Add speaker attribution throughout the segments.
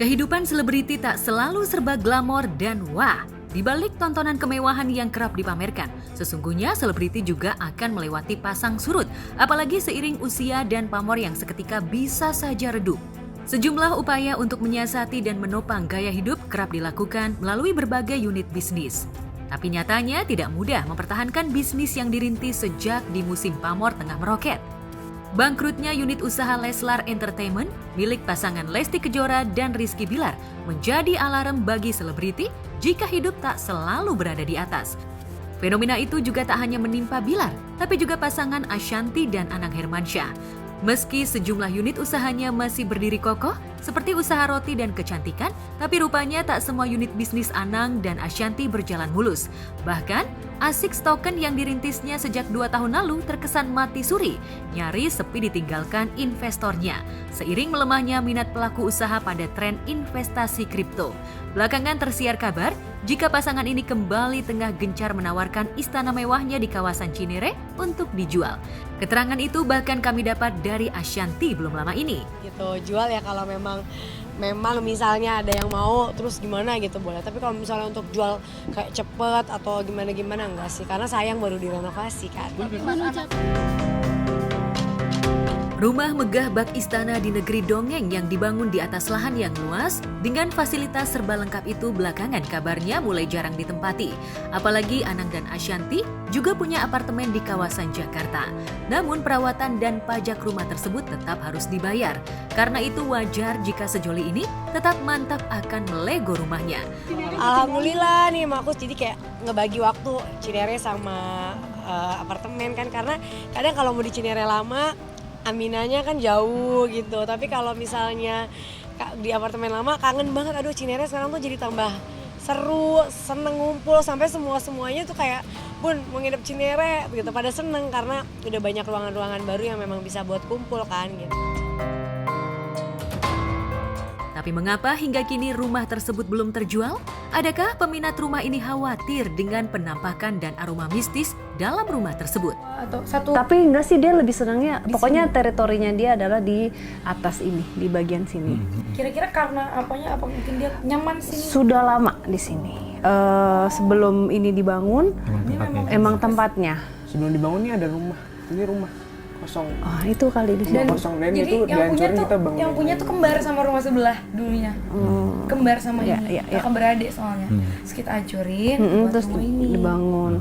Speaker 1: Kehidupan selebriti tak selalu serba glamor dan wah. Di balik tontonan kemewahan yang kerap dipamerkan, sesungguhnya selebriti juga akan melewati pasang surut, apalagi seiring usia dan pamor yang seketika bisa saja redup. Sejumlah upaya untuk menyiasati dan menopang gaya hidup kerap dilakukan melalui berbagai unit bisnis. Tapi nyatanya tidak mudah mempertahankan bisnis yang dirintis sejak di musim pamor tengah meroket. Bangkrutnya unit usaha Leslar Entertainment milik pasangan Lesti Kejora dan Rizky Bilar menjadi alarm bagi selebriti jika hidup tak selalu berada di atas. Fenomena itu juga tak hanya menimpa Bilar, tapi juga pasangan Ashanty dan Anang Hermansyah. Meski sejumlah unit usahanya masih berdiri kokoh, seperti usaha roti dan kecantikan, tapi rupanya tak semua unit bisnis Anang dan Ashanty berjalan mulus. Bahkan, Asics Token yang dirintisnya sejak 2 tahun lalu terkesan mati suri, nyaris sepi ditinggalkan investornya, seiring melemahnya minat pelaku usaha pada tren investasi kripto. Belakangan tersiar kabar jika pasangan ini kembali tengah gencar menawarkan istana mewahnya di kawasan Cinere untuk dijual. Keterangan itu bahkan kami dapat dari Ashanty belum lama ini.
Speaker 2: Gitu, jual ya kalau memang misalnya ada yang mau terus gimana gitu boleh. Tapi kalau misalnya untuk jual kayak cepet atau gimana enggak sih, karena sayang baru direnovasi kan.
Speaker 1: Rumah megah bak istana di negeri dongeng yang dibangun di atas lahan yang luas dengan fasilitas serba lengkap itu belakangan kabarnya mulai jarang ditempati. Apalagi Anang dan Ashanty juga punya apartemen di kawasan Jakarta. Namun perawatan dan pajak rumah tersebut tetap harus dibayar. Karena itu wajar jika sejoli ini tetap mantap akan melego rumahnya.
Speaker 2: Alhamdulillah nih Markus, jadi kayak ngebagi waktu Cinere sama apartemen kan, karena kadang kalau mau di Cinere lama Aminanya kan jauh gitu, tapi kalau misalnya di apartemen lama kangen banget. Aduh, Cinere sekarang tuh jadi tambah seru, seneng ngumpul, sampai semuanya tuh kayak Bun mau nginep Cinere gitu, pada seneng karena udah banyak ruangan-ruangan baru yang memang bisa buat kumpul kan gitu.
Speaker 1: Tapi mengapa hingga kini rumah tersebut belum terjual? Adakah peminat rumah ini khawatir dengan penampakan dan aroma mistis dalam rumah tersebut?
Speaker 3: Tapi enggak sih, dia lebih senangnya, pokoknya teritorinya dia adalah di atas ini, di bagian sini.
Speaker 4: Kira-kira karena apanya? Apa mungkin dia nyaman sini?
Speaker 3: Sudah lama di sini. Sebelum ini dibangun, emang tempatnya.
Speaker 5: Sebelum dibangun ini ada rumah, ini rumah kosong.
Speaker 3: Oh, itu kali di sini.
Speaker 5: Kosong, dan
Speaker 4: Jadi
Speaker 5: itu dihancurin kita bangun.
Speaker 4: yang punya tuh kembar sama rumah sebelah dulunya. Kembar sama
Speaker 3: Iya,
Speaker 4: ini.
Speaker 3: iya, iya.
Speaker 4: Kakak beradik soalnya. Terus kita hancurin, buat
Speaker 3: Terus
Speaker 4: rumah ini.
Speaker 3: dibangun.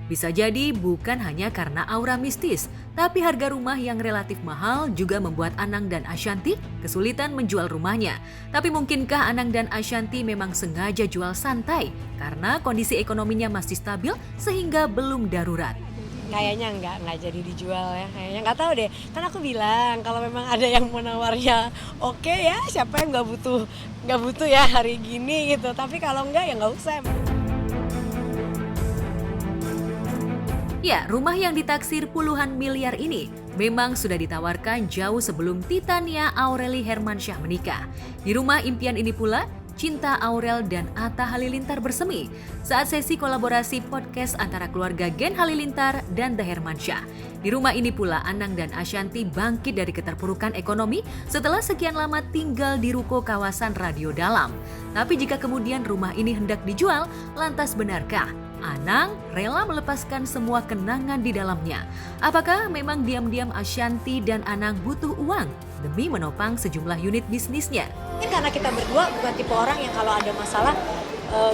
Speaker 1: Bisa jadi bukan hanya karena aura mistis, tapi harga rumah yang relatif mahal juga membuat Anang dan Ashanty kesulitan menjual rumahnya. Tapi mungkinkah Anang dan Ashanty memang sengaja jual santai karena kondisi ekonominya masih stabil sehingga belum darurat?
Speaker 2: Kayaknya nggak jadi dijual ya, kayaknya nggak tahu deh. Kan aku bilang kalau memang ada yang mau nawarnya oke ya, siapa yang nggak butuh ya hari gini gitu. Tapi kalau enggak ya nggak usah.
Speaker 1: Ya, rumah yang ditaksir puluhan miliar ini memang sudah ditawarkan jauh sebelum Titania Aureli Hermansyah menikah. Di rumah impian ini pula, Cinta Aurel dan Atta Halilintar bersemi saat sesi kolaborasi podcast antara keluarga Gen Halilintar dan The Hermansyah. Di rumah ini pula Anang dan Ashanty bangkit dari keterpurukan ekonomi setelah sekian lama tinggal di ruko kawasan Radio Dalam. Tapi jika kemudian rumah ini hendak dijual, lantas benarkah Anang rela melepaskan semua kenangan di dalamnya? Apakah memang diam-diam Ashanty dan Anang butuh uang demi menopang sejumlah unit bisnisnya?
Speaker 2: Mungkin karena kita berdua bukan tipe orang yang kalau ada masalah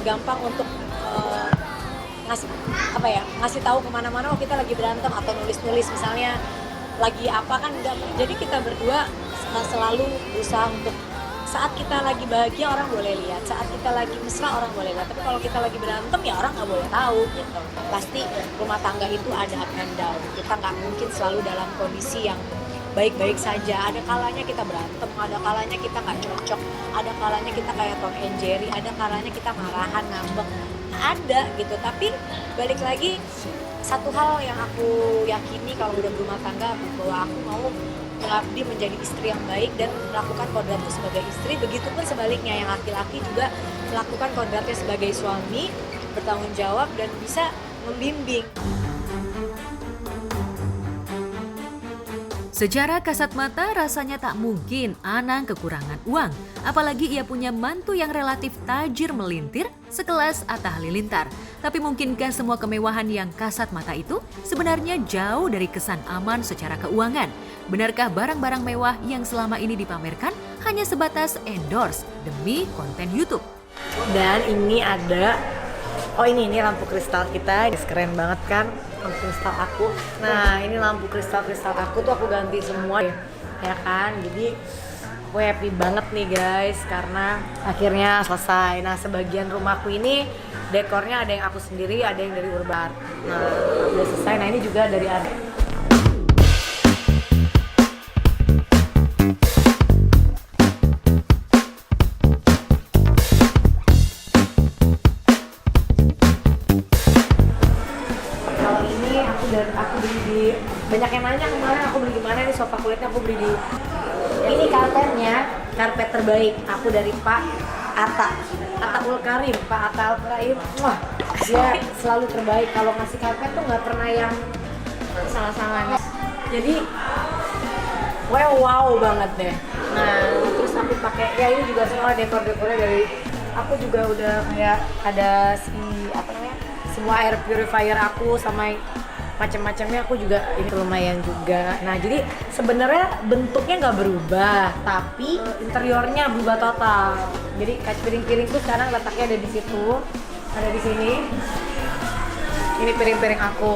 Speaker 2: gampang untuk ngasih tahu kemana-mana oh kita lagi berantem atau nulis misalnya lagi apa kan enggak. Jadi kita berdua selalu berusaha untuk saat kita lagi bahagia orang boleh lihat, saat kita lagi mesra orang boleh lihat. Tapi kalau kita lagi berantem ya orang nggak boleh tahu gitu. Pasti rumah tangga itu ada up and down. Kita nggak mungkin selalu dalam kondisi yang baik-baik saja. Ada kalanya kita berantem, ada kalanya kita nggak cocok, ada kalanya kita kayak Tom and Jerry, ada kalanya kita marahan, ngambek, ada gitu. Tapi balik lagi, satu hal yang aku yakini kalau udah berumah tangga bahwa aku mau mengabdi menjadi istri yang baik dan melakukan kodratku sebagai istri. Begitupun sebaliknya, yang laki-laki juga melakukan kodratnya sebagai suami, bertanggung jawab dan bisa membimbing.
Speaker 1: Secara kasat mata rasanya tak mungkin Anang kekurangan uang. Apalagi ia punya mantu yang relatif tajir melintir sekelas Atta Halilintar. Tapi mungkinkah semua kemewahan yang kasat mata itu sebenarnya jauh dari kesan aman secara keuangan? Benarkah barang-barang mewah yang selama ini dipamerkan hanya sebatas endorse demi konten YouTube?
Speaker 2: Dan ini ada, ini lampu kristal kita, keren banget kan lampu kristal aku. Nah ini lampu kristal aku tuh aku ganti semua ya kan. Jadi aku happy banget nih guys karena akhirnya selesai. Nah sebagian rumahku ini dekornya ada yang aku sendiri, ada yang dari Urban. Nah udah selesai. Nah ini juga dari Ade. Aku beli di, banyak yang nanya kemarin aku beli di mana nih sofa kulitnya, aku beli di ini karpet terbaik aku dari Pak Atta Karim. Pak Atta Karim, wah dia selalu terbaik kalau ngasih karpet tuh nggak pernah yang salah-salah. Jadi wow banget deh. Nah terus aku pakai ya ini juga semua dekor-dekornya dari aku juga udah kayak ada semua air purifier aku sama macam-macamnya aku juga ini lumayan juga. Nah jadi sebenarnya bentuknya nggak berubah tapi interiornya berubah total. Jadi kaca piring-piringku sekarang letaknya ada di situ, ada di sini. Ini piring-piring aku.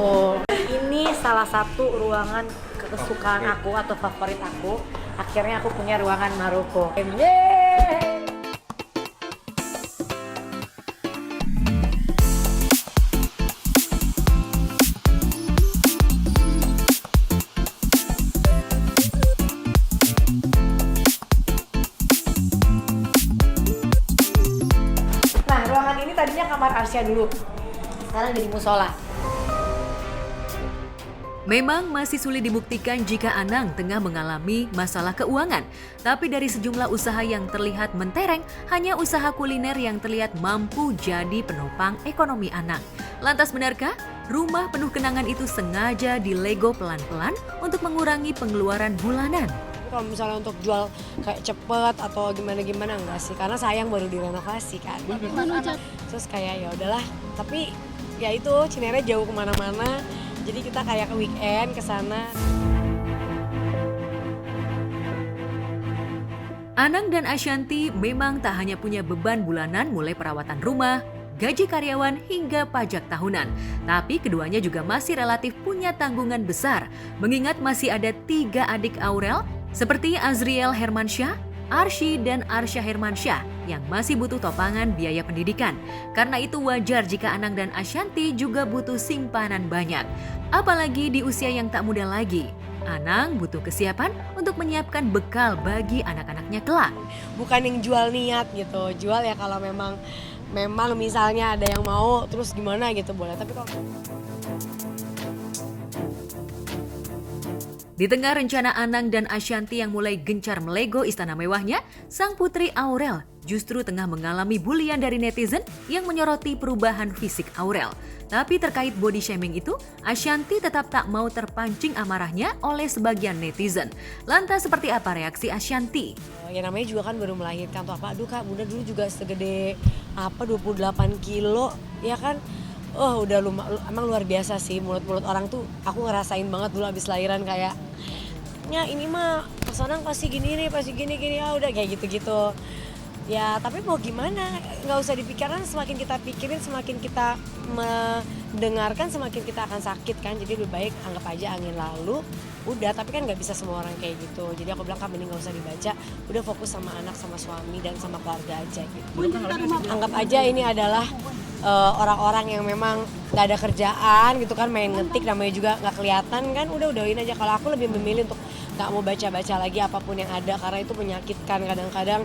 Speaker 2: Ini salah satu ruangan kesukaan aku atau favorit aku. Akhirnya aku punya ruangan Maroko. Yeay! Tadinya kamar Arsya dulu, sekarang jadi musola.
Speaker 1: Memang masih sulit dibuktikan jika Anang tengah mengalami masalah keuangan. Tapi dari sejumlah usaha yang terlihat mentereng, hanya usaha kuliner yang terlihat mampu jadi penopang ekonomi Anang. Lantas benarkah rumah penuh kenangan itu sengaja dilego pelan-pelan untuk mengurangi pengeluaran bulanan?
Speaker 2: Kalau misalnya untuk jual kayak cepet atau gimana enggak sih, karena sayang baru direnovasi kan. Terus kayak ya udahlah, tapi ya itu Cinere jauh kemana-mana, jadi kita kayak ke weekend ke sana.
Speaker 1: Anang dan Ashanty memang tak hanya punya beban bulanan mulai perawatan rumah, gaji karyawan hingga pajak tahunan. Tapi keduanya juga masih relatif punya tanggungan besar, mengingat masih ada 3 adik Aurel seperti Azriel Hermansyah, Arsy, dan Arsya Hermansyah yang masih butuh topangan biaya pendidikan. Karena itu wajar jika Anang dan Ashanty juga butuh simpanan banyak. Apalagi di usia yang tak muda lagi. Anang butuh kesiapan untuk menyiapkan bekal bagi anak-anaknya kelak.
Speaker 2: Bukan yang jual niat gitu, jual ya kalau memang misalnya ada yang mau terus gimana gitu boleh. Tapi kalau
Speaker 1: di tengah rencana Anang dan Ashanty yang mulai gencar melego istana mewahnya, sang putri Aurel justru tengah mengalami bulian dari netizen yang menyoroti perubahan fisik Aurel. Tapi terkait body shaming itu, Ashanty tetap tak mau terpancing amarahnya oleh sebagian netizen. Lantas seperti apa reaksi Ashanty?
Speaker 2: Ya namanya juga kan baru melahirkan tuh apa, aduh kak bunda dulu juga segede 28 kilo ya kan. Udah emang luar biasa sih mulut-mulut orang tuh, aku ngerasain banget dulu abis lahiran kayak ya ini mah personang pasti gini nih, pasti gini udah kayak gitu-gitu. Ya tapi mau gimana, nggak usah dipikirkan, semakin kita pikirin semakin kita mendengarkan semakin kita akan sakit kan. Jadi lebih baik anggap aja angin lalu, udah. Tapi kan nggak bisa semua orang kayak gitu, jadi aku bilang kak mending nggak usah dibaca, udah fokus sama anak, sama suami, dan sama keluarga aja gitu. Anggap aja ini adalah orang-orang yang memang nggak ada kerjaan gitu kan, main ngetik, namanya juga nggak kelihatan kan, udahin aja. Kalau aku lebih memilih untuk nggak mau baca-baca lagi apapun yang ada, karena itu menyakitkan, kadang-kadang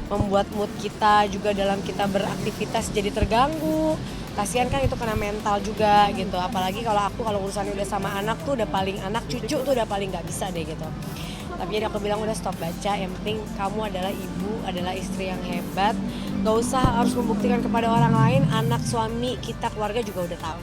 Speaker 2: membuat mood kita juga dalam kita beraktivitas jadi terganggu. Kasihan kan itu kena mental juga gitu, apalagi kalau urusannya udah sama anak tuh udah paling, anak cucu tuh udah paling nggak bisa deh gitu. Tapi jadi aku bilang udah stop baca, yang penting kamu adalah ibu, adalah istri yang hebat. Gak usah harus membuktikan kepada orang lain, anak, suami, kita, keluarga juga udah tahu.